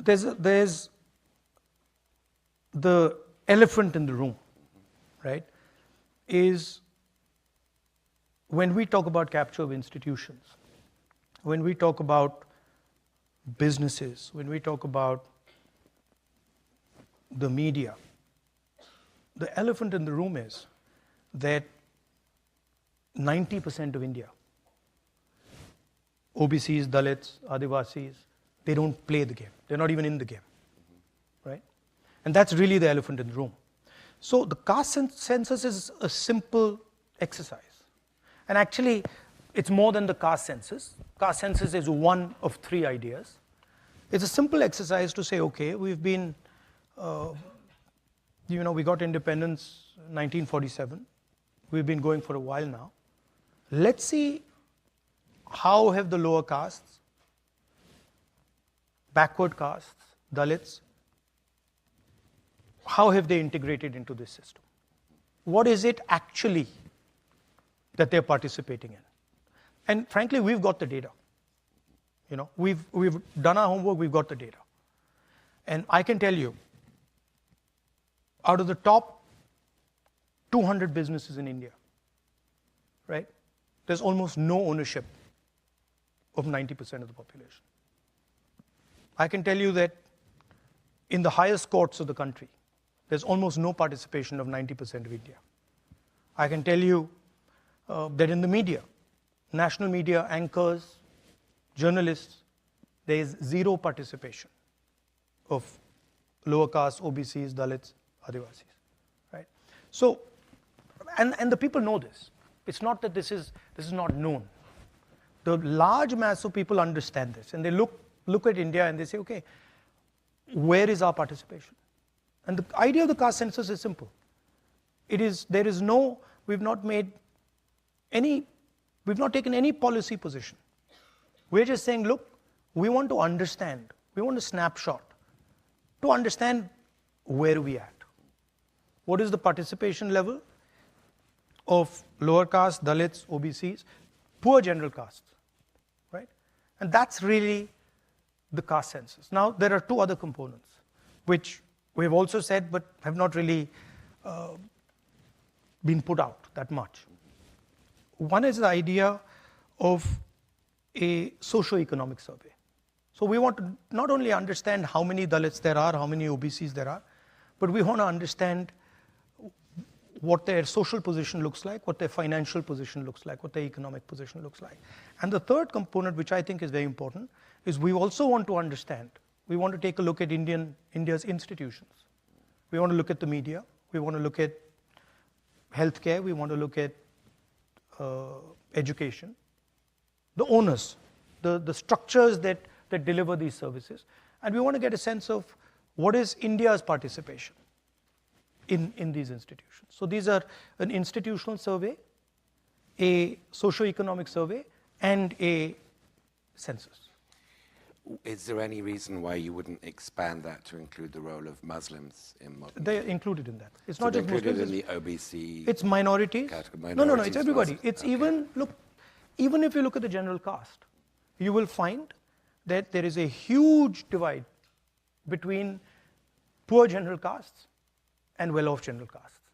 there's the elephant in the room, right? Is when we talk about capture of institutions, when we talk about businesses, when we talk about the media, the elephant in the room is that 90% of India, OBCs, Dalits, Adivasis, they don't play the game. They're not even in the game, right? And that's really the elephant in the room. So the caste census is a simple exercise. And actually, it's more than the caste census. Caste census is one of 3 ideas. It's a simple exercise to say, okay, we've been, we got independence in 1947. We've been going for a while now. Let's see how have the lower castes, backward castes, Dalits, how have they integrated into this system? What is it actually that they're participating in? And frankly, we've got the data. We've done our homework, we've got the data. And I can tell you, out of the top 200 businesses in India, right, there's almost no ownership of 90% of the population. I can tell you that in the highest courts of the country, there's almost no participation of 90% of India. I can tell you that in the media, national media, anchors, journalists, there is zero participation of lower caste, OBCs, Dalits, Adivasis, right? So, and the people know this. It's not that this is not known. The large mass of people understand this, and they look at India and they say, okay, where is our participation? And the idea of the caste census is simple. We've not taken any policy position. We're just saying, look, we want to understand, we want a snapshot to understand where we at. What is the participation level of lower caste, Dalits, OBCs, poor general castes, right? And that's really the caste census. Now, there are 2 other components, which we have also said, but have not really been put out that much. One is the idea of a socio-economic survey. So we want to not only understand how many Dalits there are, how many OBCs there are, but we want to understand what their social position looks like, what their financial position looks like, what their economic position looks like. And the third component, which I think is very important, is we also want to understand, we want to take a look at India's institutions. We want to look at the media, we want to look at healthcare, we want to look at education, the owners, the structures that deliver these services. And we want to get a sense of what is India's participation in these institutions. So these are an institutional survey, a socio-economic survey, and a census. Is there any reason why you wouldn't expand that to include the role of Muslims in modern? They're included in that. It's so not just included Muslims. in the OBC. It's minorities. No, it's everybody. It's okay. Even if you look at the general caste, you will find that there is a huge divide between poor general castes and well-off general castes,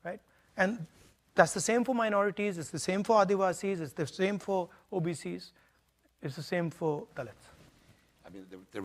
right? And that's the same for minorities, it's the same for Adivasis, it's the same for OBCs, it's the same for Dalits. I mean, the